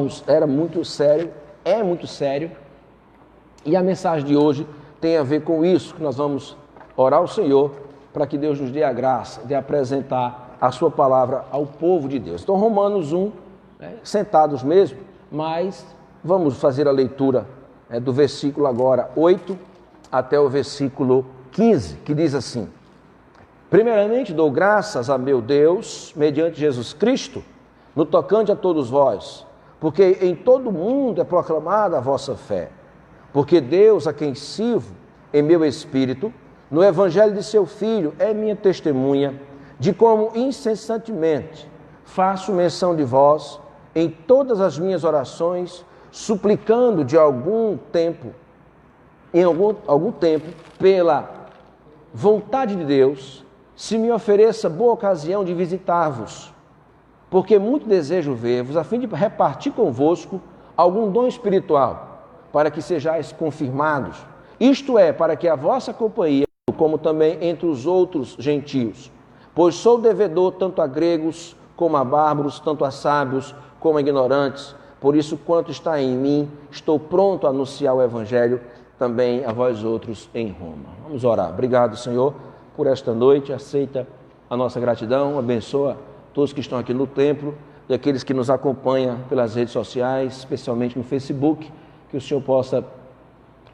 irmãos, era muito sério, é muito sério, e a mensagem de hoje tem a ver com isso, que nós vamos orar ao Senhor, para que Deus nos dê a graça de apresentar a sua palavra ao povo de Deus. Então, Romanos 1, sentados mesmo, mas vamos fazer a leitura do versículo agora 8 até o versículo 15, que diz assim: primeiramente dou graças a meu Deus, mediante Jesus Cristo, no tocante a todos vós, porque em todo o mundo é proclamada a vossa fé, porque Deus, a quem sirvo em meu espírito, no evangelho de seu Filho, é minha testemunha, de como incessantemente faço menção de vós em todas as minhas orações, suplicando de algum tempo, pela vontade de Deus, se me ofereça boa ocasião de visitar-vos, porque muito desejo ver-vos, a fim de repartir convosco algum dom espiritual, para que sejais confirmados, isto é, para que a vossa companhia, como também entre os outros gentios, pois sou devedor tanto a gregos como a bárbaros, tanto a sábios como a ignorantes, por isso quanto está em mim, estou pronto a anunciar o evangelho também a vós outros em Roma. Vamos orar. Obrigado, Senhor, por esta noite, aceita a nossa gratidão, abençoa todos que estão aqui no templo e aqueles que nos acompanham pelas redes sociais, especialmente no Facebook, que o Senhor possa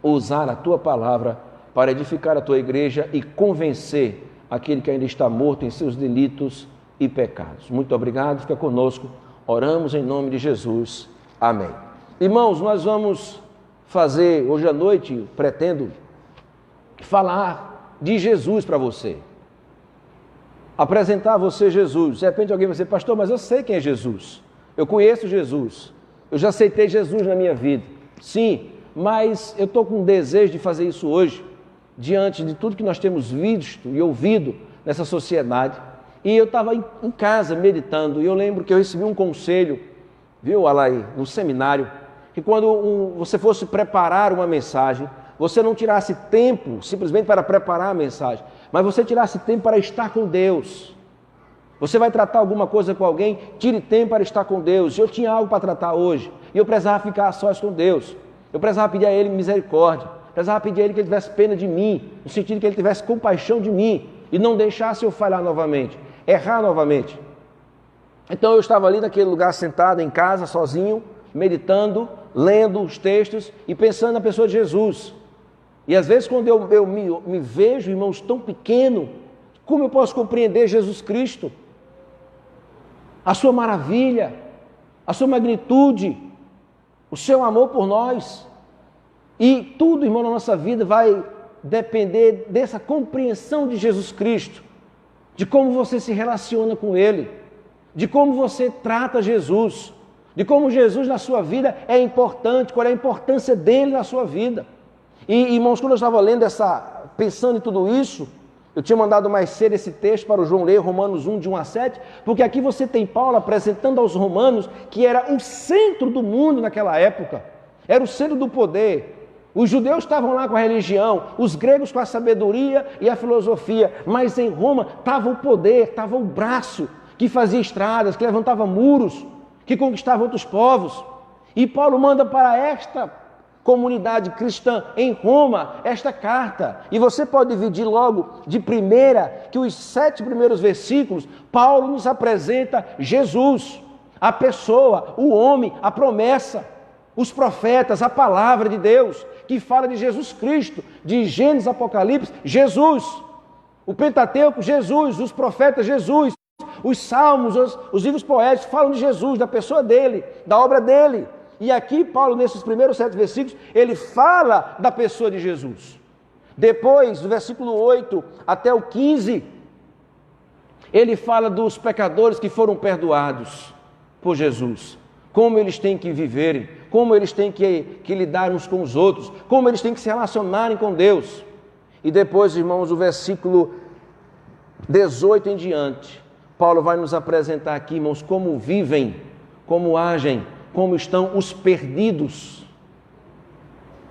usar a Tua palavra para edificar a Tua igreja e convencer aquele que ainda está morto em seus delitos e pecados. Muito obrigado, fica conosco, oramos em nome de Jesus, amém. Irmãos, nós vamos fazer, hoje à noite, pretendo falar de Jesus para você, apresentar a você Jesus. De repente alguém vai dizer: pastor, mas eu sei quem é Jesus, eu conheço Jesus, eu já aceitei Jesus na minha vida. Sim, mas eu estou com desejo de fazer isso hoje, diante de tudo que nós temos visto e ouvido nessa sociedade. E eu estava em casa meditando, e eu lembro que eu recebi um conselho, viu, Alaí, no seminário, que quando você fosse preparar uma mensagem, você não tirasse tempo simplesmente para preparar a mensagem, mas você tirasse tempo para estar com Deus. Você vai tratar alguma coisa com alguém, tire tempo para estar com Deus. Eu tinha algo para tratar hoje, e eu precisava ficar a sós com Deus. Eu precisava pedir a Ele misericórdia, precisava pedir a Ele que Ele tivesse pena de mim, no sentido que Ele tivesse compaixão de mim, e não deixasse eu falhar novamente, errar novamente. Então eu estava ali naquele lugar sentado em casa, sozinho, meditando, lendo os textos e pensando na pessoa de Jesus. E às vezes quando eu me vejo, irmãos, tão pequeno, como eu posso compreender Jesus Cristo? A sua maravilha, a sua magnitude, o seu amor por nós. E tudo, irmão, na nossa vida vai depender dessa compreensão de Jesus Cristo, de como você se relaciona com Ele, de como você trata Jesus, de como Jesus na sua vida é importante, qual é a importância dele na sua vida. E, irmãos, quando eu estava lendo pensando em tudo isso, eu tinha mandado mais cedo esse texto para o João ler, Romanos 1, de 1 a 7, porque aqui você tem Paulo apresentando aos romanos que era o centro do mundo naquela época, era o centro do poder. Os judeus estavam lá com a religião, os gregos com a sabedoria e a filosofia, mas em Roma estava o poder, estava o braço que fazia estradas, que levantava muros, que conquistava outros povos. E Paulo manda para esta comunidade cristã em Roma esta carta. E você pode dividir logo de primeira, que os 7 primeiros versículos, Paulo nos apresenta Jesus, a pessoa, o homem, a promessa, os profetas, a palavra de Deus, que fala de Jesus Cristo, de Gênesis, Apocalipse, Jesus, o Pentateuco, Jesus, os profetas, Jesus, os salmos, os livros poéticos falam de Jesus, da pessoa dele, da obra dele. E aqui Paulo, nesses primeiros 7 versículos, ele fala da pessoa de Jesus. Depois, do versículo 8 até o 15, ele fala dos pecadores que foram perdoados por Jesus, como eles têm que viverem, como eles têm que lidar uns com os outros, como eles têm que se relacionarem com Deus. E depois, irmãos, o versículo 18 em diante, Paulo vai nos apresentar aqui, irmãos, como vivem, como agem, como estão os perdidos,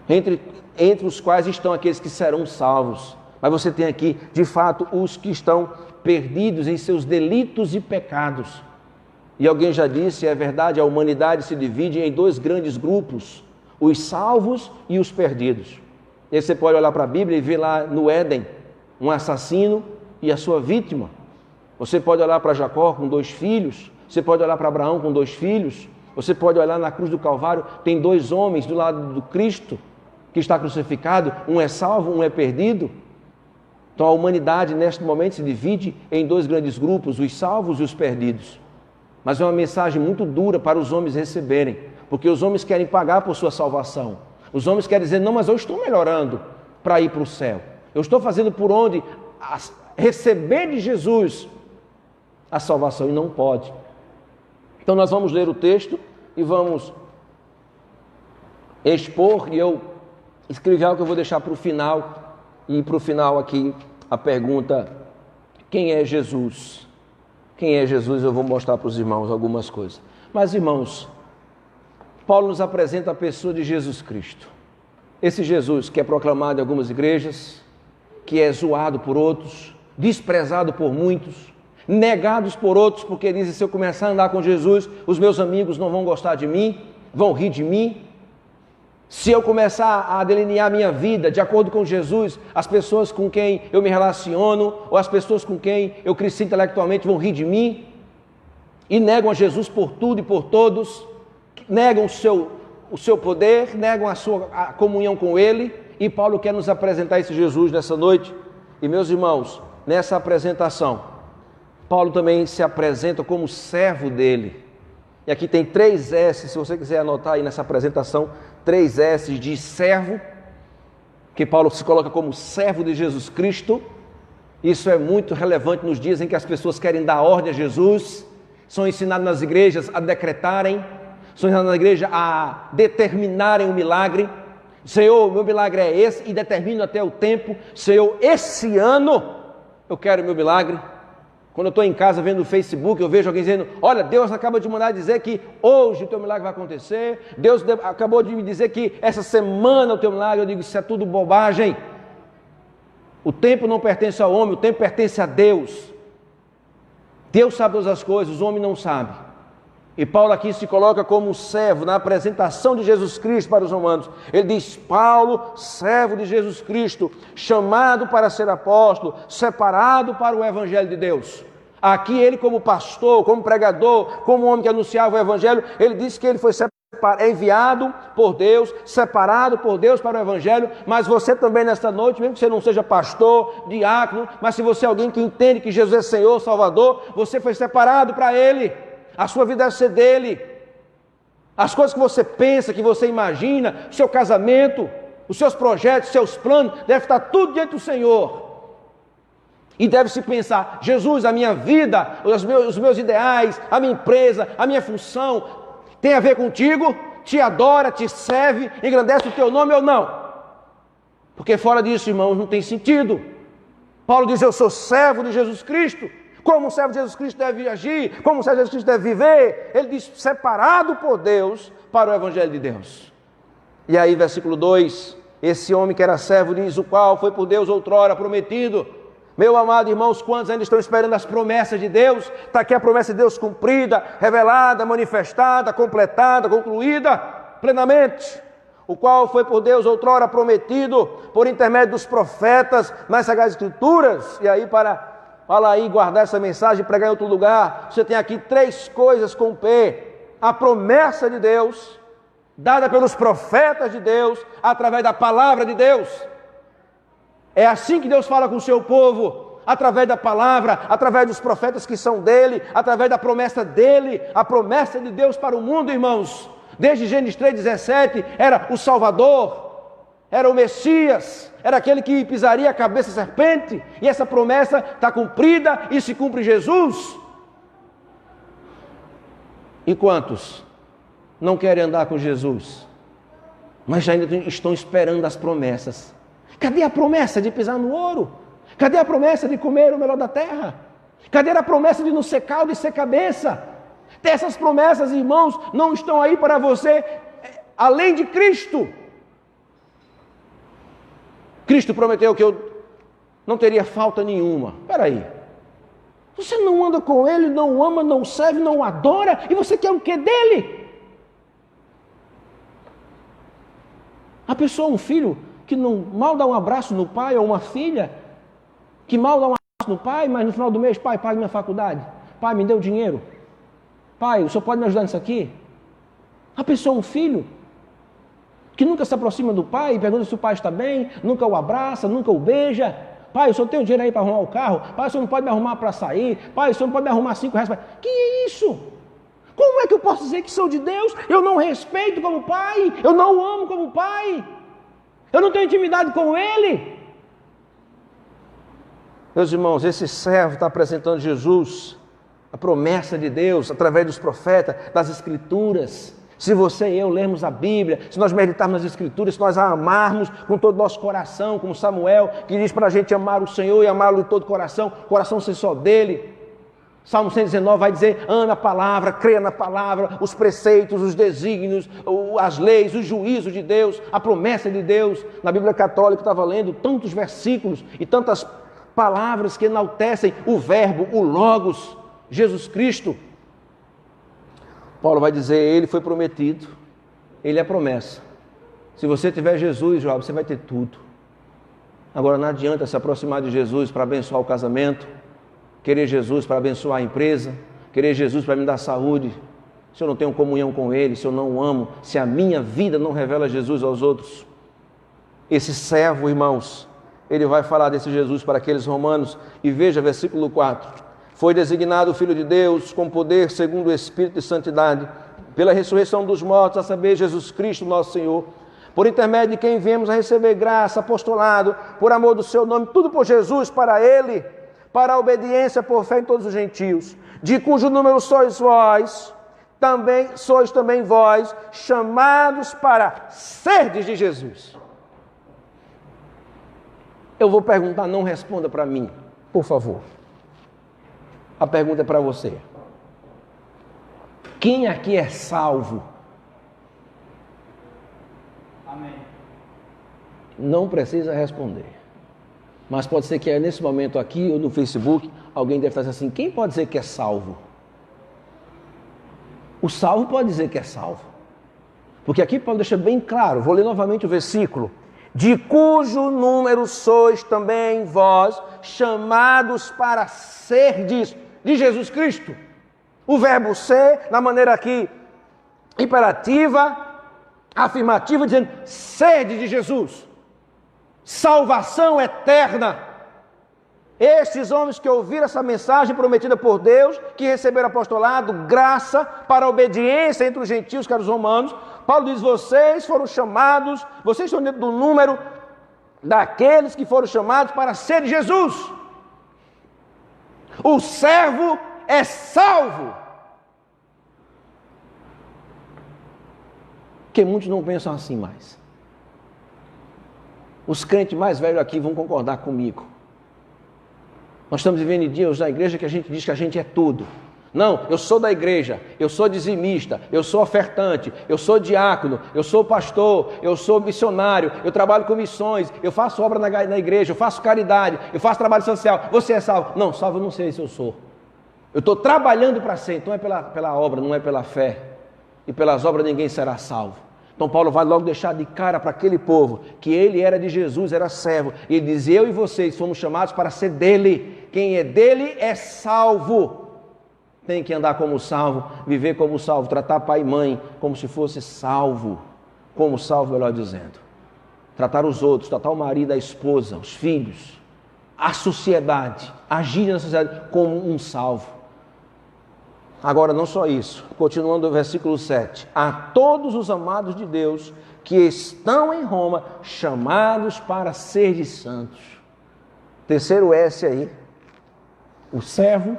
entre os quais estão aqueles que serão salvos. Mas você tem aqui, de fato, os que estão perdidos em seus delitos e pecados. E alguém já disse, é verdade, a humanidade se divide em dois grandes grupos, os salvos e os perdidos. E aí você pode olhar para a Bíblia e ver lá no Éden, um assassino e a sua vítima. Você pode olhar para Jacó com 2 filhos, você pode olhar para Abraão com 2 filhos, você pode olhar na cruz do Calvário, tem 2 homens do lado do Cristo, que está crucificado, um é salvo, um é perdido. Então a humanidade neste momento se divide em 2 grandes grupos, os salvos e os perdidos. Mas é uma mensagem muito dura para os homens receberem, porque os homens querem pagar por sua salvação. Os homens querem dizer, não, mas eu estou melhorando para ir para o céu. Eu estou fazendo por onde receber de Jesus a salvação, e não pode. Então nós vamos ler o texto e vamos expor, e eu escrevi algo que eu vou deixar para o final, e para o final aqui a pergunta, quem é Jesus? Quem é Jesus? Eu vou mostrar para os irmãos algumas coisas. Mas irmãos, Paulo nos apresenta a pessoa de Jesus Cristo. Esse Jesus que é proclamado em algumas igrejas, que é zoado por outros, desprezado por muitos, negados por outros, porque dizem, se eu começar a andar com Jesus, os meus amigos não vão gostar de mim, vão rir de mim. Se eu começar a delinear minha vida de acordo com Jesus, as pessoas com quem eu me relaciono, ou as pessoas com quem eu cresci intelectualmente vão rir de mim, e negam a Jesus por tudo e por todos, negam o seu poder, negam a comunhão com Ele, e Paulo quer nos apresentar esse Jesus nessa noite. E meus irmãos, nessa apresentação, Paulo também se apresenta como servo dele. E aqui tem 3 S, se você quiser anotar aí nessa apresentação, 3 S de servo, que Paulo se coloca como servo de Jesus Cristo. Isso é muito relevante nos dias em que as pessoas querem dar ordem a Jesus, são ensinados nas igrejas a decretarem, são ensinados na igreja a determinarem o milagre. Senhor, meu milagre é esse, e determino até o tempo. Senhor, esse ano eu quero o meu milagre. Quando eu estou em casa vendo o Facebook, eu vejo alguém dizendo, olha, Deus acaba de mandar dizer que hoje o teu milagre vai acontecer, Deus acabou de me dizer que essa semana o teu milagre. Eu digo, isso é tudo bobagem. O tempo não pertence ao homem, o tempo pertence a Deus. Deus sabe todas as coisas, o homem não sabe. E Paulo aqui se coloca como servo na apresentação de Jesus Cristo para os romanos. Ele diz, Paulo, servo de Jesus Cristo, chamado para ser apóstolo, separado para o evangelho de Deus. Aqui ele como pastor, como pregador, como homem que anunciava o evangelho, ele disse que ele foi enviado por Deus, separado por Deus para o evangelho. Mas você também nesta noite, mesmo que você não seja pastor, diácono, mas se você é alguém que entende que Jesus é Senhor, Salvador, você foi separado para Ele. A sua vida deve ser dele. As coisas que você pensa, que você imagina, o seu casamento, os seus projetos, os seus planos, deve estar tudo diante do Senhor. E deve-se pensar, Jesus, a minha vida, os meus ideais, a minha empresa, a minha função, tem a ver contigo? Te adora, te serve, engrandece o teu nome ou não? Porque fora disso, irmãos, não tem sentido. Paulo diz, eu sou servo de Jesus Cristo. Como o servo de Jesus Cristo deve agir, como o servo de Jesus Cristo deve viver. Ele diz, separado por Deus para o evangelho de Deus. E aí, versículo 2, esse homem que era servo diz, o qual foi por Deus outrora prometido. Meu amado irmãos, quantos ainda estão esperando as promessas de Deus? Está aqui a promessa de Deus cumprida, revelada, manifestada, completada, concluída plenamente. O qual foi por Deus outrora prometido, por intermédio dos profetas, nas Sagradas Escrituras. E aí, para falar aí, guardar essa mensagem e pregar em outro lugar, você tem aqui 3 coisas com P. A promessa de Deus, dada pelos profetas de Deus, através da palavra de Deus. É assim que Deus fala com o seu povo, através da palavra, através dos profetas que são dele, através da promessa dele, a promessa de Deus para o mundo, irmãos. Desde Gênesis 3,17, era o Salvador, era o Messias, era aquele que pisaria a cabeça da serpente, e essa promessa está cumprida e se cumpre em Jesus. E quantos não querem andar com Jesus, mas ainda estão esperando as promessas? Cadê a promessa de pisar no ouro? Cadê a promessa de comer o melhor da terra? Cadê a promessa de não ser caldo e ser cabeça? Essas promessas, irmãos, não estão aí para você, além de Cristo. Cristo prometeu que eu não teria falta nenhuma. Espera aí. Você não anda com Ele, não ama, não serve, não adora, e você quer o que dele? A pessoa, um filho, que não mal dá um abraço no pai, ou uma filha, que mal dá um abraço no pai, mas no final do mês, pai, pague minha faculdade. Pai, me deu dinheiro. Pai, o senhor pode me ajudar nisso aqui? A pessoa, um filho, que nunca se aproxima do pai, pergunta se o pai está bem, nunca o abraça, nunca o beija. Pai, o senhor tem um dinheiro aí para arrumar o carro? Pai, o senhor não pode me arrumar para sair? Pai, o senhor não pode me arrumar 5 reais? Que é isso? Como é que eu posso dizer que sou de Deus? Eu não respeito como pai, eu não amo como pai, eu não tenho intimidade com Ele. Meus irmãos, esse servo está apresentando Jesus, a promessa de Deus, através dos profetas, das Escrituras. Se você e eu lermos a Bíblia, se nós meditarmos nas Escrituras, se nós a amarmos com todo o nosso coração, como Samuel, que diz para a gente amar o Senhor e amá-lo de todo o coração ser só dele. Salmo 119 vai dizer, ame a palavra, creia na palavra, os preceitos, os desígnios, as leis, os juízos de Deus, a promessa de Deus. Na Bíblia Católica estava lendo tantos versículos e tantas palavras que enaltecem o verbo, o Logos, Jesus Cristo. Paulo vai dizer, ele foi prometido, ele é a promessa. Se você tiver Jesus, Joab, você vai ter tudo. Agora não adianta se aproximar de Jesus para abençoar o casamento, querer Jesus para abençoar a empresa, querer Jesus para me dar saúde, se eu não tenho comunhão com Ele, se eu não o amo, se a minha vida não revela Jesus aos outros. Esse servo, irmãos, ele vai falar desse Jesus para aqueles romanos, e veja versículo 4. Foi designado o Filho de Deus com poder segundo o Espírito de Santidade, pela ressurreição dos mortos, a saber, Jesus Cristo, nosso Senhor, por intermédio de quem viemos a receber graça, apostolado, por amor do seu nome, tudo por Jesus, para Ele, para a obediência por fé em todos os gentios, de cujo número sois vós, sois também vós, chamados para serdes de Jesus. Eu vou perguntar, não responda para mim, por favor. A pergunta é para você. Quem aqui é salvo? Amém. Não precisa responder. Mas pode ser que nesse momento aqui ou no Facebook, alguém deve fazer assim, quem pode dizer que é salvo? O salvo pode dizer que é salvo. Porque aqui Paulo deixa bem claro, vou ler novamente o versículo. De cujo número sois também vós, chamados para serdes de Jesus Cristo. O verbo ser, na maneira aqui imperativa, afirmativa, dizendo sede de Jesus. Salvação eterna. Estes homens que ouviram essa mensagem prometida por Deus, que receberam apostolado, graça para a obediência entre os gentios, que eram os romanos, Paulo diz, vocês foram chamados, vocês estão dentro do número daqueles que foram chamados para ser Jesus. O servo é salvo. Porque muitos não pensam assim mais. Os crentes mais velhos aqui vão concordar comigo. Nós estamos vivendo em dias da igreja que a gente diz que a gente é tudo. Não, eu sou da igreja, eu sou dizimista, eu sou ofertante, eu sou diácono, eu sou pastor, eu sou missionário, eu trabalho com missões, eu faço obra na igreja, eu faço caridade, eu faço trabalho social. Você é salvo? Não, salvo eu não sei se eu sou. Eu estou trabalhando para ser, então é pela obra, não é pela fé. E pelas obras ninguém será salvo. Então Paulo vai logo deixar de cara para aquele povo que ele era de Jesus, era servo. E ele diz, eu e vocês fomos chamados para ser dele. Quem é dele é salvo. Tem que andar como salvo, viver como salvo, tratar pai e mãe como se fosse salvo. Como salvo, melhor dizendo. Tratar os outros, tratar o marido, a esposa, os filhos, a sociedade, agir na sociedade como um salvo. Agora, não só isso, continuando o versículo 7. A todos os amados de Deus que estão em Roma, chamados para ser de santos. Terceiro S aí. O servo,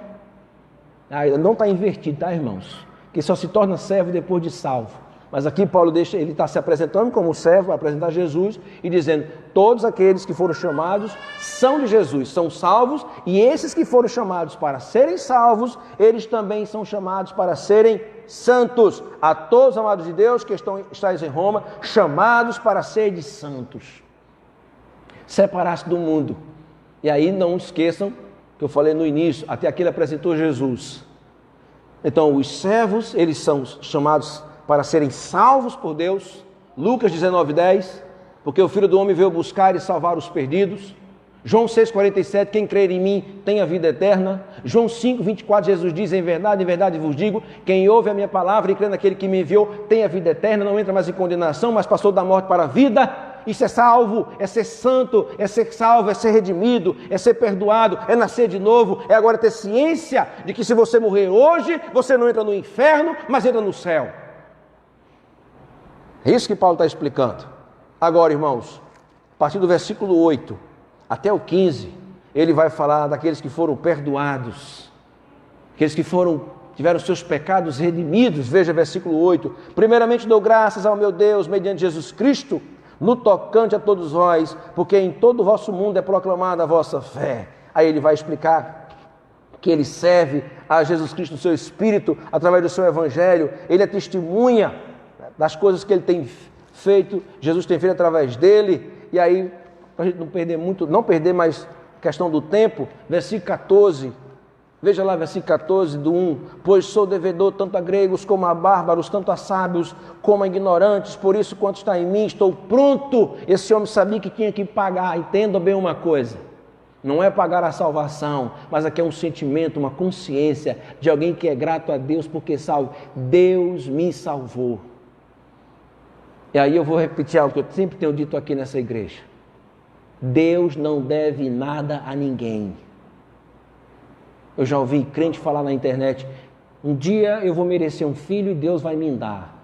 não está invertido, tá, irmãos? Que só se torna servo depois de salvo. Mas aqui Paulo ele está se apresentando como servo, vai apresentar Jesus e dizendo, todos aqueles que foram chamados são de Jesus, são salvos, e esses que foram chamados para serem salvos, eles também são chamados para serem santos. A todos, amados de Deus, que estáis em Roma, chamados para serem santos. Separar-se do mundo. E aí não esqueçam que eu falei no início, até aqui ele apresentou Jesus. Então, os servos, eles são chamados para serem salvos por Deus. Lucas 19:10, porque o Filho do Homem veio buscar e salvar os perdidos. João 6,47, quem crer em mim tem a vida eterna. João 5,24, Jesus diz, em verdade vos digo, quem ouve a minha palavra e crê naquele que me enviou tem a vida eterna, não entra mais em condenação, mas passou da morte para a vida. Isso é salvo, é ser santo, é ser salvo, é ser redimido, é ser perdoado, é nascer de novo, é agora ter ciência de que se você morrer hoje, você não entra no inferno, mas entra no céu. É isso que Paulo está explicando. Agora, irmãos, a partir do versículo 8 até o 15, ele vai falar daqueles que foram perdoados, aqueles que tiveram seus pecados redimidos. Veja versículo 8. Primeiramente dou graças ao meu Deus, mediante Jesus Cristo, no tocante a todos vós, porque em todo o vosso mundo é proclamada a vossa fé. Aí ele vai explicar que ele serve a Jesus Cristo no seu Espírito, através do seu Evangelho. Ele é testemunha das coisas que ele tem feito, Jesus tem feito através dele. E aí, para a gente não perder muito, não perder mais questão do tempo, versículo 14, veja lá, versículo 14 do 1, pois sou devedor tanto a gregos como a bárbaros, tanto a sábios como a ignorantes, por isso quanto está em mim, estou pronto. Esse homem sabia que tinha que pagar. Entenda bem uma coisa, não é pagar a salvação, mas aqui é um sentimento, uma consciência de alguém que é grato a Deus porque salvo. Deus me salvou. E aí eu vou repetir algo que eu sempre tenho dito aqui nessa igreja. Deus não deve nada a ninguém. Eu já ouvi crente falar na internet, um dia eu vou merecer um filho e Deus vai me dar.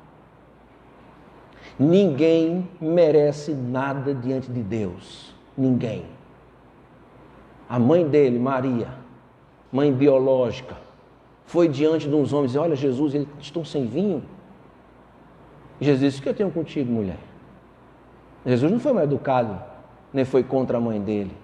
Ninguém merece nada diante de Deus. Ninguém. A mãe dele, Maria, mãe biológica, foi diante de uns homens e olha, Jesus, eles estão sem vinho. Jesus disse, o que eu tenho contigo, mulher? Jesus não foi mal educado, nem foi contra a mãe dele.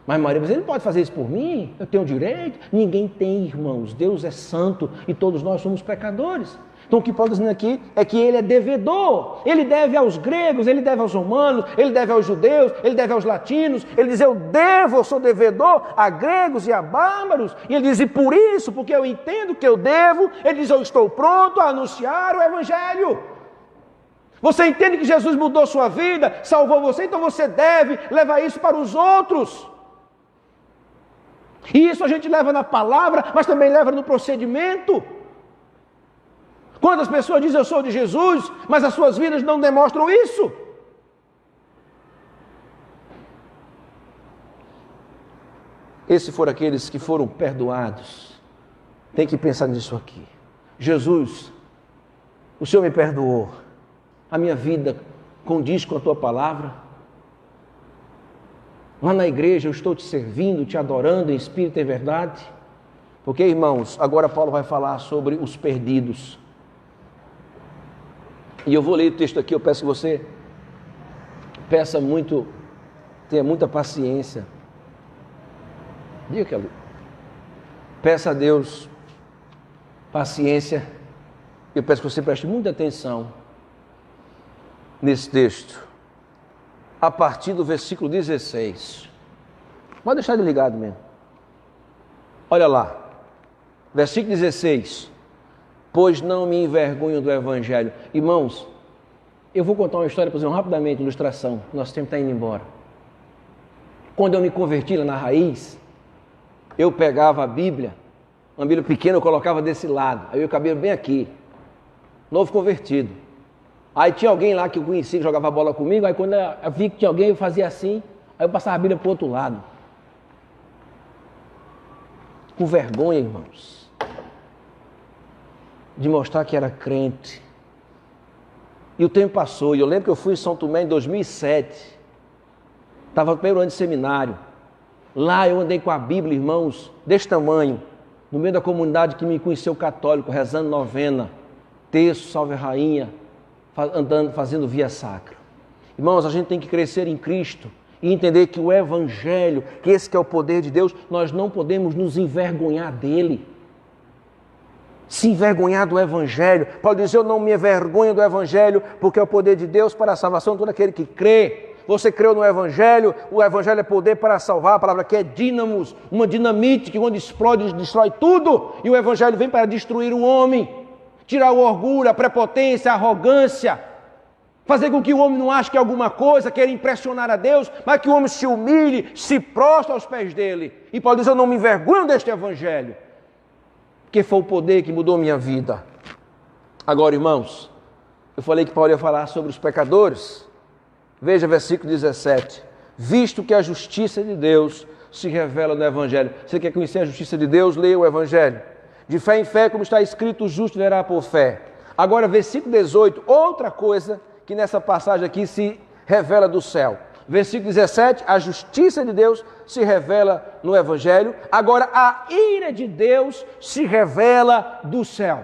Mas Maria, mas ele não pode fazer isso por mim? Eu tenho direito? Ninguém tem, irmãos. Deus é santo e todos nós somos pecadores. Então o que Paulo está dizendo aqui é que ele é devedor. Ele deve aos gregos, ele deve aos romanos, ele deve aos judeus, ele deve aos latinos. Ele diz, eu sou devedor a gregos e a bárbaros. E ele diz, e por isso, porque eu entendo que eu devo, ele diz, eu estou pronto a anunciar o Evangelho. Você entende que Jesus mudou sua vida, salvou você, então você deve levar isso para os outros. E isso a gente leva na palavra, mas também leva no procedimento. Quantas pessoas dizem eu sou de Jesus, mas as suas vidas não demonstram isso? Esses foram aqueles que foram perdoados. Tem que pensar nisso aqui. Jesus, o Senhor me perdoou. A minha vida condiz com a tua palavra. Lá na igreja eu estou te servindo, te adorando em espírito e em verdade. Porque, irmãos, agora Paulo vai falar sobre os perdidos. E eu vou ler o texto aqui, eu peço que você tenha muita paciência. Diga que peça a Deus paciência. Eu peço que você preste muita atenção nesse texto, a partir do versículo 16. Pode deixar ele ligado mesmo. Olha lá, versículo 16. Pois não me envergonho do Evangelho. Irmãos, eu vou contar uma história, por exemplo, rapidamente, ilustração. Nosso tempo está indo embora. Quando eu me converti lá na raiz, eu pegava a Bíblia, uma Bíblia pequena, eu colocava desse lado. Aí o cabelo bem aqui. Novo convertido. Aí tinha alguém lá que eu conhecia que jogava bola comigo, aí quando eu vi que tinha alguém, eu fazia assim, aí eu passava a Bíblia para o outro lado. Com vergonha, irmãos, de mostrar que era crente. E o tempo passou, e eu lembro que eu fui em São Tomé em 2007, estava no primeiro ano de seminário. Lá eu andei com a Bíblia, irmãos, desse tamanho, no meio da comunidade que me conheceu católico, rezando novena, terço, salve a rainha, andando, fazendo via sacra. Irmãos, a gente tem que crescer em Cristo e entender que o Evangelho, que esse que é o poder de Deus, nós não podemos nos envergonhar dele. Se envergonhar do Evangelho. Paulo diz, eu não me envergonho do Evangelho, porque é o poder de Deus para a salvação de todo aquele que crê. você creu no Evangelho, o Evangelho é poder para salvar, a palavra que é dínamos, uma dinamite que quando explode, destrói tudo, e o Evangelho vem para destruir o homem, tirar o orgulho, a prepotência, a arrogância, fazer com que o homem não ache que é alguma coisa, queira impressionar a Deus, mas que o homem se humilhe, se prostre aos pés dele. E Paulo diz, eu não me envergonho deste Evangelho, porque foi o poder que mudou minha vida. Agora, irmãos, eu falei que Paulo ia falar sobre os pecadores. Veja versículo 17. Visto que a justiça de Deus se revela no Evangelho. Você quer conhecer a justiça de Deus? Leia o Evangelho. De fé em fé, como está escrito, o justo verá por fé. Agora, versículo 18, outra coisa que nessa passagem aqui se revela do céu. Versículo 17, a justiça de Deus se revela no Evangelho. Agora, a ira de Deus se revela do céu.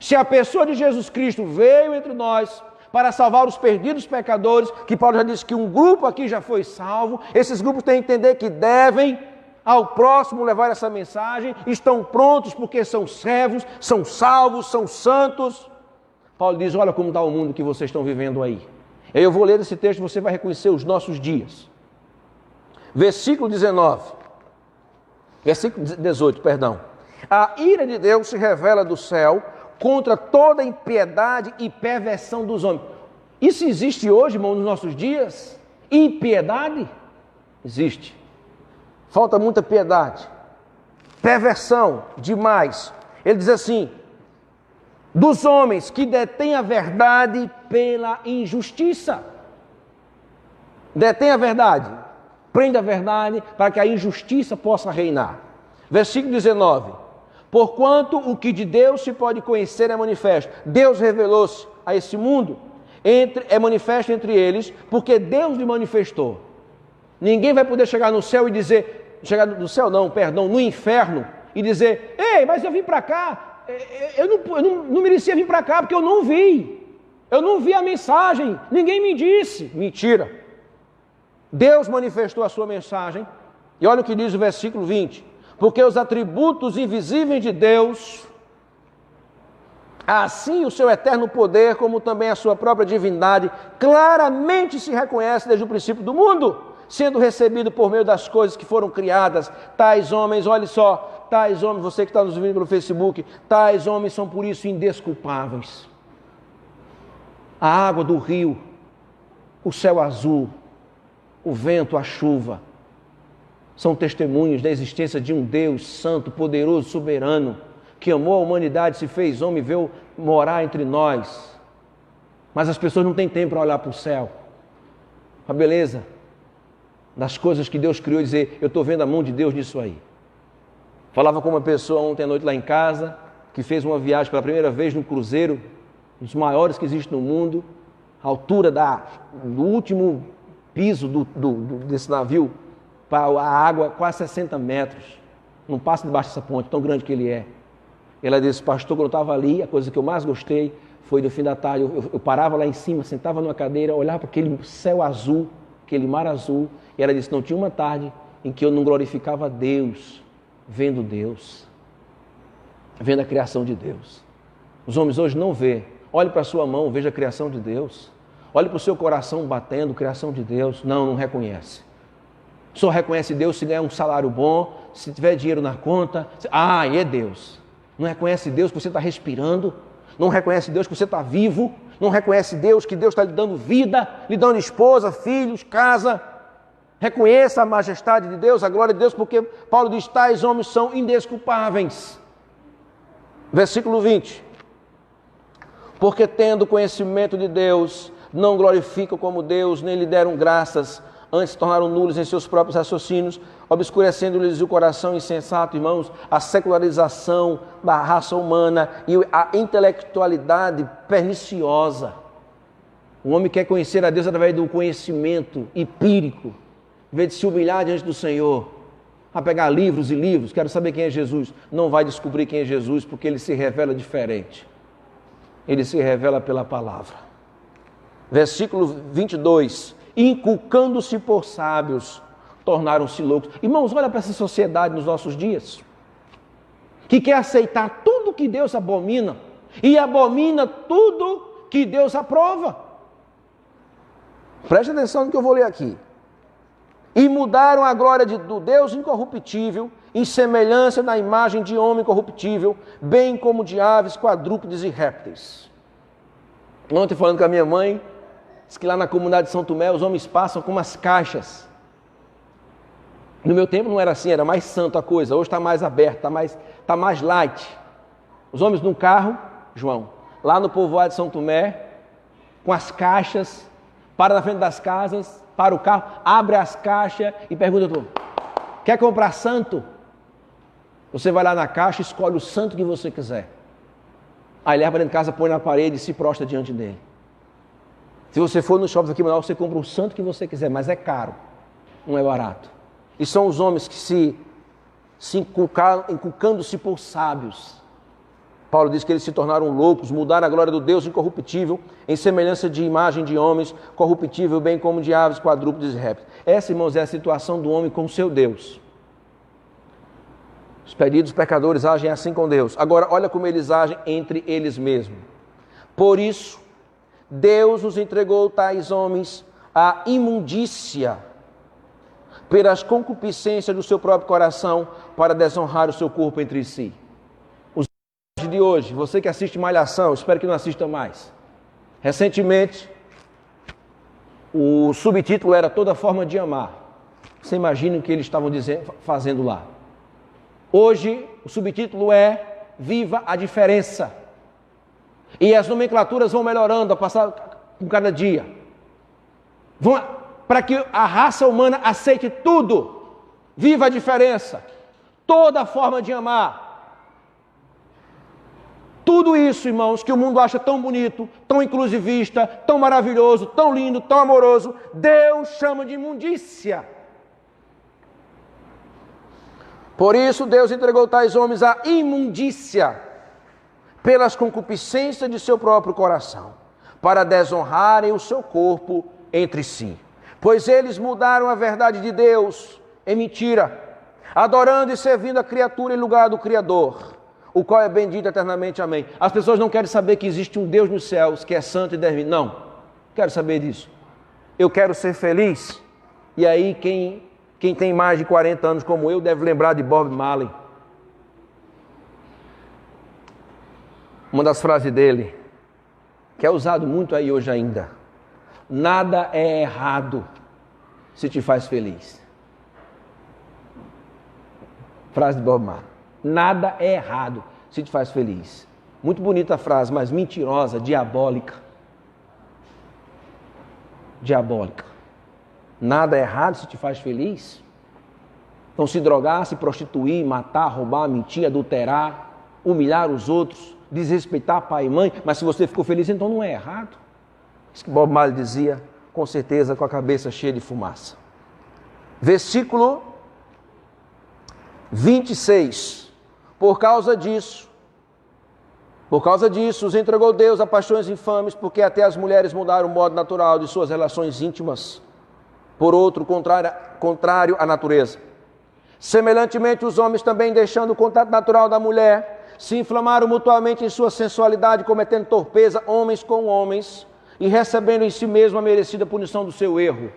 Se a pessoa de Jesus Cristo veio entre nós para salvar os perdidos pecadores, que Paulo já disse que um grupo aqui já foi salvo, esses grupos têm que entender que devem ao próximo levar essa mensagem, estão prontos porque são servos, são salvos, são santos. Paulo diz, olha como está o mundo que vocês estão vivendo aí. Eu vou ler esse texto e você vai reconhecer os nossos dias. Versículo 18, perdão. A ira de Deus se revela do céu contra toda impiedade e perversão dos homens. Isso existe hoje, irmão, nos nossos dias? Impiedade? Existe. Falta muita piedade. Perversão, demais. Ele diz assim, dos homens que detêm a verdade pela injustiça. Detém a verdade, prende a verdade para que a injustiça possa reinar. Versículo 19. Porquanto o que de Deus se pode conhecer é manifesto. Deus revelou-se a esse mundo, é manifesto entre eles, porque Deus lhe manifestou. Ninguém vai poder chegar no céu e dizer, no inferno, e dizer, ei, mas eu vim para cá, eu não merecia vir para cá, porque eu não vi a mensagem, ninguém me disse. Mentira. Deus manifestou a sua mensagem, e olha o que diz o versículo 20. Porque os atributos invisíveis de Deus, assim o seu eterno poder, como também a sua própria divindade, claramente se reconhece desde o princípio do mundo, sendo recebido por meio das coisas que foram criadas. Tais homens, olhe só, tais homens, você que está nos vendo pelo Facebook, tais homens são por isso indesculpáveis. A água do rio, o céu azul, o vento, a chuva, são testemunhos da existência de um Deus santo, poderoso, soberano, que amou a humanidade, se fez homem e veio morar entre nós. Mas as pessoas não têm tempo para olhar para o céu, a beleza das coisas que Deus criou e dizer, eu estou vendo a mão de Deus nisso aí. Falava com uma pessoa ontem à noite lá em casa, que fez uma viagem pela primeira vez num cruzeiro, um dos maiores que existe no mundo, a altura do último piso desse navio, para a água quase 60 metros, não passa debaixo dessa ponte, tão grande que ele é. Ela disse, pastor, quando eu estava ali, a coisa que eu mais gostei foi no fim da tarde, eu parava lá em cima, sentava numa cadeira, olhava para aquele céu azul, aquele mar azul, e ela disse, não tinha uma tarde em que eu não glorificava Deus, vendo a criação de Deus. Os homens hoje não vê. Olhe para a sua mão, veja a criação de Deus. Olhe para o seu coração batendo, criação de Deus. Não reconhece. Só reconhece Deus se ganhar um salário bom, se tiver dinheiro na conta. É Deus. Não reconhece Deus que você está respirando. Não reconhece Deus que você está vivo. Não reconhece Deus que Deus está lhe dando vida, lhe dando esposa, filhos, casa. Reconheça a majestade de Deus, a glória de Deus, porque Paulo diz, tais homens são indesculpáveis. Versículo 20. Porque tendo conhecimento de Deus, não glorificam como Deus, nem lhe deram graças, antes se tornaram nulos em seus próprios raciocínios, obscurecendo-lhes o coração insensato, irmãos, a secularização da raça humana e a intelectualidade perniciosa. O homem quer conhecer a Deus através do conhecimento empírico, em vez de se humilhar diante do Senhor, a pegar livros e livros, quero saber quem é Jesus. Não vai descobrir quem é Jesus, porque ele se revela diferente. Ele se revela pela palavra. Versículo 22. Inculcando-se por sábios, tornaram-se loucos. Irmãos, olha para essa sociedade nos nossos dias, que quer aceitar tudo que Deus abomina, e abomina tudo que Deus aprova. Preste atenção no que eu vou ler aqui. E mudaram a glória do Deus incorruptível em semelhança da imagem de homem corruptível, bem como de aves, quadrúpedes e répteis. Ontem, falando com a minha mãe, disse que lá na comunidade de São Tomé os homens passam com umas caixas. No meu tempo não era assim, era mais santo a coisa. Hoje está mais aberto, está mais light. Os homens num carro, João, lá no povoado de São Tomé, com as caixas, para na frente das casas, para o carro, abre as caixas e pergunta: quer comprar santo? Você vai lá na caixa e escolhe o santo que você quiser. Aí leva para dentro de casa, põe na parede e se prostra diante dele. Se você for no shopping aqui em Manaus, você compra o santo que você quiser, mas é caro, não é barato. E são os homens que se inculcando-se por sábios. Paulo diz que eles se tornaram loucos, mudaram a glória do Deus incorruptível, em semelhança de imagem de homens, corruptível, bem como de aves, quadrúpedes e répteis. Essa, irmãos, é a situação do homem com seu Deus. Os perdidos pecadores agem assim com Deus. Agora, olha como eles agem entre eles mesmos. Por isso, Deus os entregou tais homens à imundícia, pelas concupiscências do seu próprio coração, para desonrar o seu corpo entre si. De hoje, você que assiste Malhação, espero que não assista mais. Recentemente, o subtítulo era Toda Forma de Amar. Você imagina o que eles estavam fazendo lá. Hoje, o subtítulo é Viva a Diferença. E as nomenclaturas vão melhorando a passar com cada dia. Para que a raça humana aceite tudo. Viva a diferença. Toda forma de amar. Tudo isso, irmãos, que o mundo acha tão bonito, tão inclusivista, tão maravilhoso, tão lindo, tão amoroso, Deus chama de imundícia. Por isso, Deus entregou tais homens à imundícia, pelas concupiscências de seu próprio coração, para desonrarem o seu corpo entre si. Pois eles mudaram a verdade de Deus em mentira, adorando e servindo a criatura em lugar do Criador, o qual é bendito eternamente, amém. As pessoas não querem saber que existe um Deus nos céus, que é santo e deve... Não, quero saber disso. Eu quero ser feliz. E aí quem tem mais de 40 anos como eu deve lembrar de Bob Marley. Uma das frases dele, que é usado muito aí hoje ainda. Nada é errado se te faz feliz. Frase de Bob Marley. Nada é errado se te faz feliz. Muito bonita a frase, mas mentirosa, diabólica. Diabólica. Nada é errado se te faz feliz. Então, se drogar, se prostituir, matar, roubar, mentir, adulterar, humilhar os outros, desrespeitar pai e mãe, mas se você ficou feliz, então não é errado. Isso que Bob Marley dizia, com certeza, com a cabeça cheia de fumaça. Versículo 26. Por causa disso, os entregou Deus a paixões infames, porque até as mulheres mudaram o modo natural de suas relações íntimas, por outro, contrário à natureza. Semelhantemente, os homens também, deixando o contato natural da mulher, se inflamaram mutuamente em sua sensualidade, cometendo torpeza, homens com homens, e recebendo em si mesmo a merecida punição do seu erro.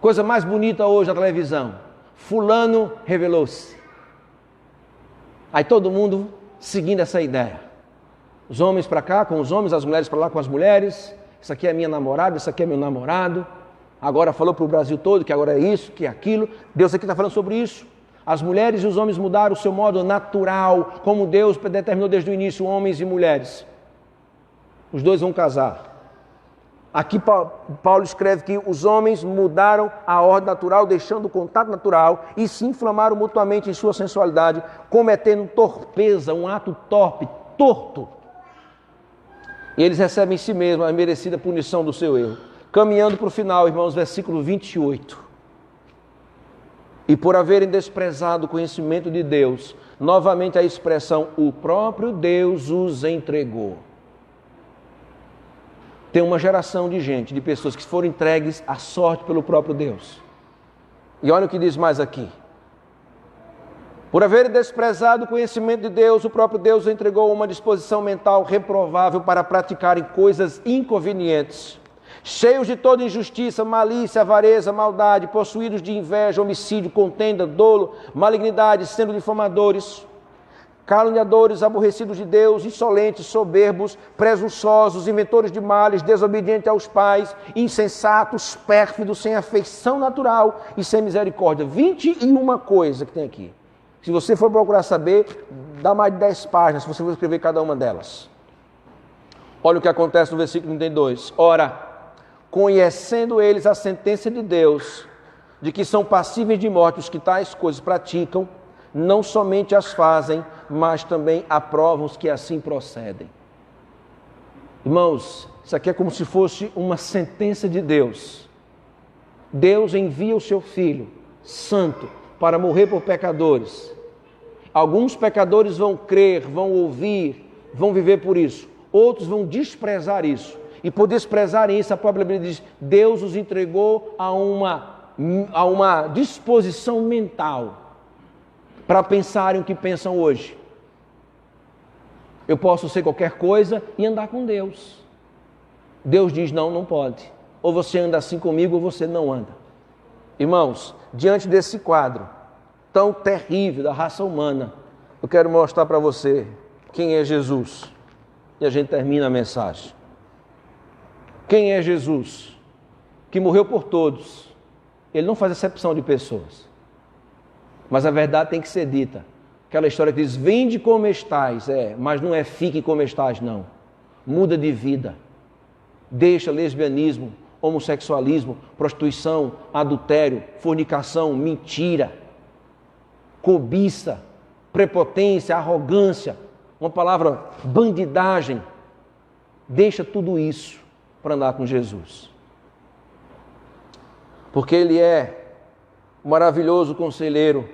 Coisa mais bonita hoje na televisão. Fulano revelou-se. Aí todo mundo seguindo essa ideia. Os homens para cá com os homens, as mulheres para lá com as mulheres. Isso aqui é minha namorada, isso aqui é meu namorado. Agora falou para o Brasil todo que agora é isso, que é aquilo. Deus aqui está falando sobre isso. As mulheres e os homens mudaram o seu modo natural, como Deus determinou desde o início, homens e mulheres. Os dois vão casar. Aqui Paulo escreve que os homens mudaram a ordem natural, deixando o contato natural e se inflamaram mutuamente em sua sensualidade, cometendo torpeza, um ato torpe, torto. E eles recebem em si mesmos a merecida punição do seu erro. Caminhando para o final, irmãos, versículo 28. E por haverem desprezado o conhecimento de Deus, novamente a expressão, o próprio Deus os entregou. Tem uma geração de gente, de pessoas que foram entregues à sorte pelo próprio Deus. E olha o que diz mais aqui. Por haverem desprezado o conhecimento de Deus, o próprio Deus os entregou a uma disposição mental reprovável para praticarem coisas inconvenientes, cheios de toda injustiça, malícia, avareza, maldade, possuídos de inveja, homicídio, contenda, dolo, malignidade, sendo difamadores, caluniadores, aborrecidos de Deus, insolentes, soberbos, presunçosos, inventores de males, desobedientes aos pais, insensatos, pérfidos, sem afeição natural e sem misericórdia. 21 coisas que tem aqui. Se você for procurar saber, dá mais de 10 páginas, se você for escrever cada uma delas. Olha o que acontece no versículo 32. Ora, conhecendo eles a sentença de Deus, de que são passíveis de morte os que tais coisas praticam, não somente as fazem, mas também aprovam os que assim procedem. Irmãos, isso aqui é como se fosse uma sentença de Deus. Deus envia o seu Filho Santo para morrer por pecadores. Alguns pecadores vão crer, vão ouvir, vão viver por isso. Outros vão desprezar isso. E por desprezarem isso, a própria Bíblia diz, Deus os entregou a uma disposição mental para pensarem o que pensam hoje. Eu posso ser qualquer coisa e andar com Deus. Deus diz, não, não pode. Ou você anda assim comigo ou você não anda. Irmãos, diante desse quadro tão terrível da raça humana, eu quero mostrar para você quem é Jesus. E a gente termina a mensagem. Quem é Jesus? Que morreu por todos. Ele não faz acepção de pessoas. Mas a verdade tem que ser dita. Aquela história que diz, vinde como estais, mas não é fique como estás, não. Muda de vida. Deixa lesbianismo, homossexualismo, prostituição, adultério, fornicação, mentira, cobiça, prepotência, arrogância, uma palavra, bandidagem. Deixa tudo isso para andar com Jesus. Porque Ele é o maravilhoso conselheiro,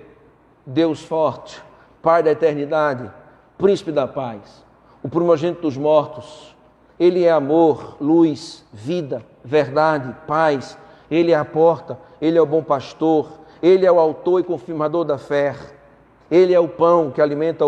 Deus forte, Pai da eternidade, Príncipe da paz, o primogênito dos mortos. Ele é amor, luz, vida, verdade, paz. Ele é a porta, Ele é o bom pastor, Ele é o autor e confirmador da fé. Ele é o pão que alimenta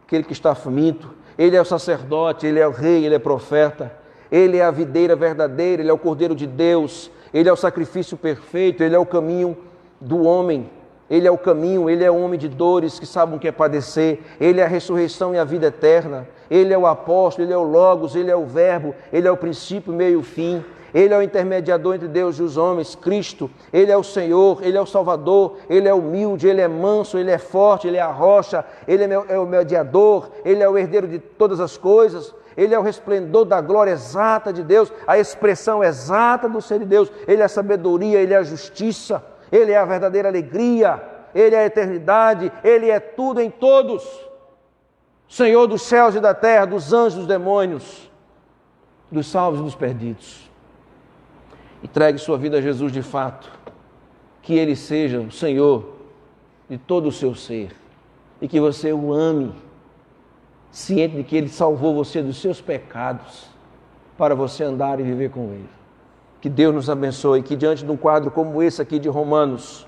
aquele que está faminto. Ele é o sacerdote, Ele é o rei, Ele é profeta. Ele é a videira verdadeira, Ele é o Cordeiro de Deus. Ele é o sacrifício perfeito, Ele é o caminho do homem. Ele é o caminho, Ele é o homem de dores que sabe o que é padecer. Ele é a ressurreição e a vida eterna. Ele é o apóstolo, Ele é o Logos, Ele é o verbo, Ele é o princípio, meio e o fim. Ele é o intermediador entre Deus e os homens, Cristo. Ele é o Senhor, Ele é o Salvador, Ele é humilde, Ele é manso, Ele é forte, Ele é a rocha, Ele é o mediador, Ele é o herdeiro de todas as coisas. Ele é o resplendor da glória exata de Deus, a expressão exata do ser de Deus. Ele é a sabedoria, Ele é a justiça, Ele é a verdadeira alegria, Ele é a eternidade, Ele é tudo em todos. Senhor dos céus e da terra, dos anjos, dos demônios, dos salvos e dos perdidos. Entregue sua vida a Jesus de fato, que Ele seja o Senhor de todo o seu ser e que você o ame, ciente de que Ele salvou você dos seus pecados para você andar e viver com Ele. Que Deus nos abençoe, que diante de um quadro como esse aqui de Romanos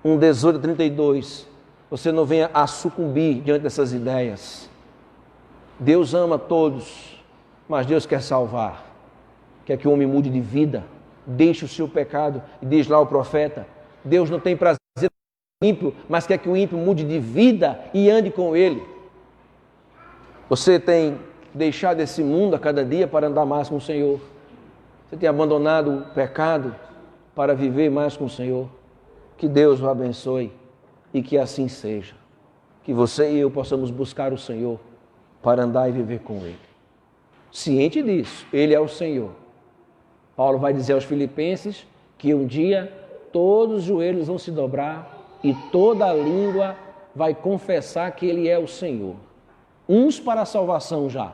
1:18-32, você não venha a sucumbir diante dessas ideias. Deus ama todos, mas Deus quer salvar, quer que o homem mude de vida, deixe o seu pecado, e diz lá o profeta, Deus não tem prazer no ímpio, mas quer que o ímpio mude de vida e ande com Ele. Você tem deixado esse mundo a cada dia para andar mais com o Senhor. Você tem abandonado o pecado para viver mais com o Senhor. Que Deus o abençoe e que assim seja. Que você e eu possamos buscar o Senhor para andar e viver com Ele. Ciente disso, Ele é o Senhor. Paulo vai dizer aos Filipenses que um dia todos os joelhos vão se dobrar e toda a língua vai confessar que Ele é o Senhor. Uns para a salvação já,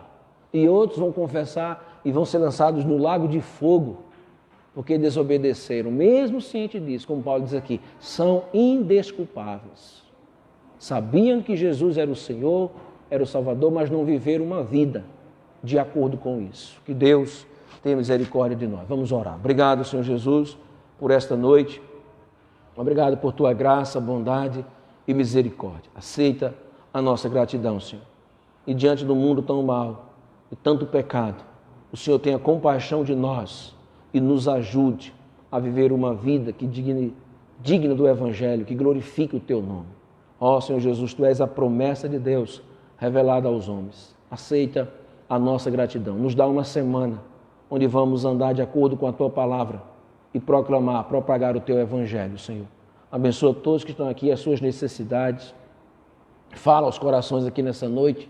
e outros vão confessar e vão ser lançados no lago de fogo, porque desobedeceram. Mesmo ciente disso, como Paulo diz aqui, são indesculpáveis. Sabiam que Jesus era o Senhor, era o Salvador, mas não viveram uma vida de acordo com isso. Que Deus tenha misericórdia de nós. Vamos orar. Obrigado, Senhor Jesus, por esta noite. Obrigado por Tua graça, bondade e misericórdia. Aceita a nossa gratidão, Senhor. E diante do mundo tão mau e tanto pecado, o o Senhor tenha compaixão de nós e nos ajude a viver uma vida que digna do Evangelho, que glorifique o Teu nome. Ó Senhor Jesus, Tu és a promessa de Deus revelada aos homens. Aceita a nossa gratidão. Nos dá uma semana onde vamos andar de acordo com a Tua palavra e proclamar, propagar o Teu Evangelho, Senhor. Abençoa todos que estão aqui, as suas necessidades. Fala aos corações aqui nessa noite,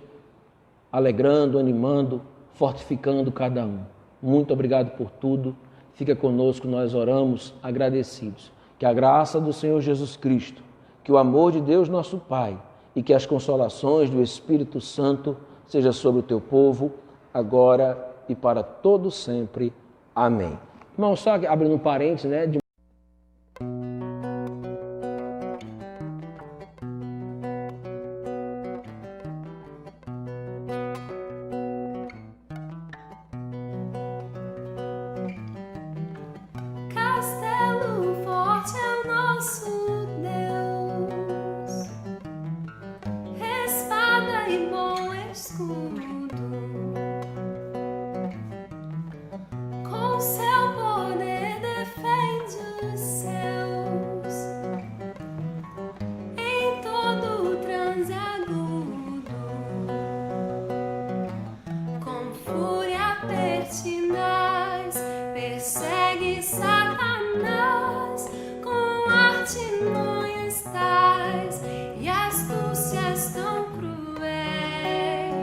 alegrando, animando, fortificando cada um. Muito obrigado por tudo. Fica conosco, nós oramos agradecidos. Que a graça do Senhor Jesus Cristo, que o amor de Deus nosso Pai e que as consolações do Espírito Santo seja sobre o teu povo, agora e para todo sempre. Amém. Irmão, só abrindo um parênteses, né? Castelo forte é o nosso Deus, espada e bom escudo, com seu poder defende os seus, em todo transe agudo, com fúria pertinaz, persegue Satanás, com artimanhas tais e astúcias tão cruéis,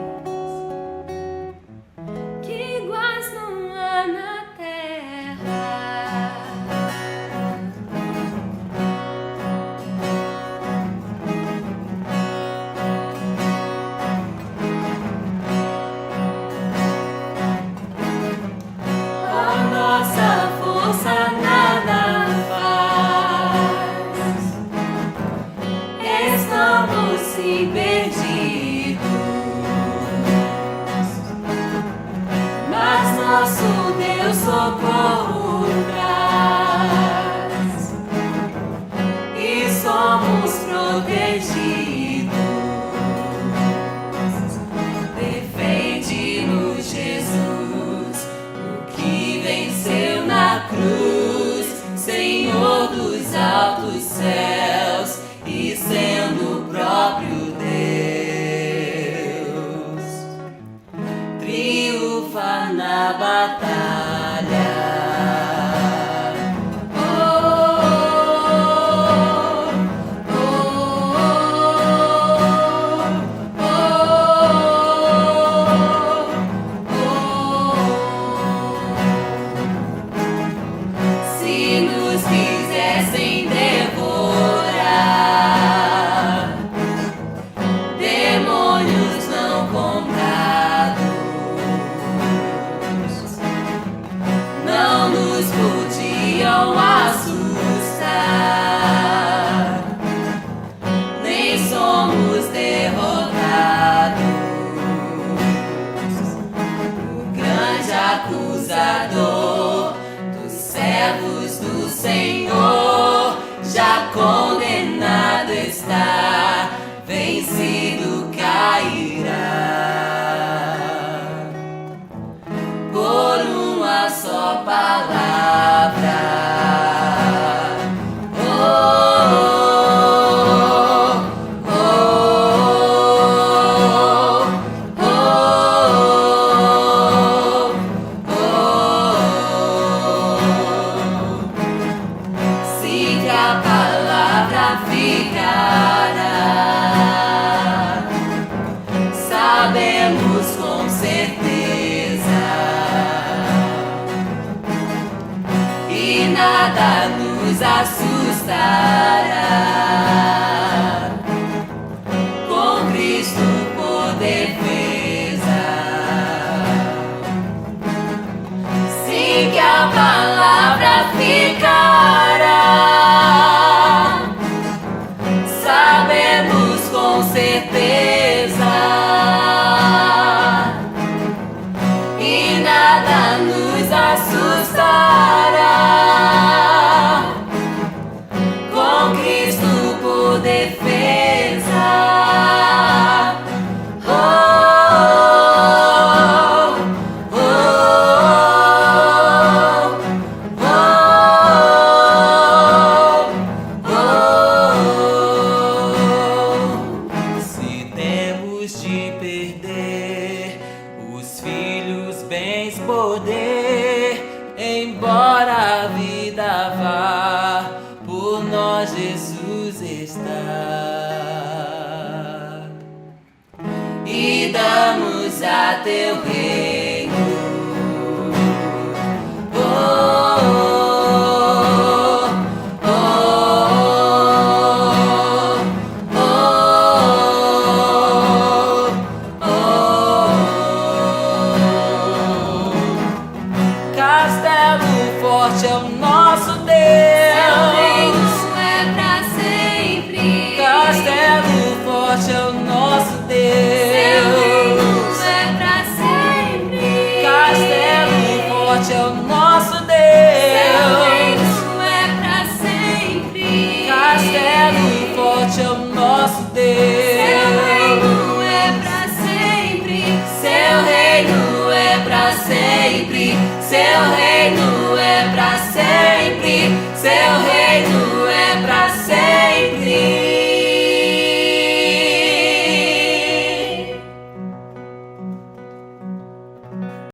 que iguais não há na terra. A nossa força nada faz, estamos sim perdidos, mas nosso Deus socorro traz e somos protegidos. Defende-nos, Jesus, o que venceu na cruz, Senhor dos altos céus e sendo o próprio Deus, triunfa na batalha. Se nos quisessem devorar, demônios não comprados, não nos podiam assustar, nem somos derrotados. O grande acusador dos servos do Senhor já condenado está, vencido cairá por uma só palavra. Se que a palavra ficará, sabemos com certeza, e nada nos assustará, com Cristo por defesa. Sim, que a palavra ficará, sabemos com certeza, e nada nos assustará, com Cristo por defesa. Oh, oh, oh. Jesus está. E damos a teu reino. Oh, oh, oh, oh, oh. Castelo forte é o nosso Deus. Seu reino é pra sempre. Castelo forte é o nosso Deus. Seu reino é pra sempre. Castelo forte é o nosso Deus. Seu reino é pra sempre. Castelo forte é o nosso Deus. Seu reino é pra sempre. Seu reino é pra sempre. Seu reino é pra sempre. Seu reino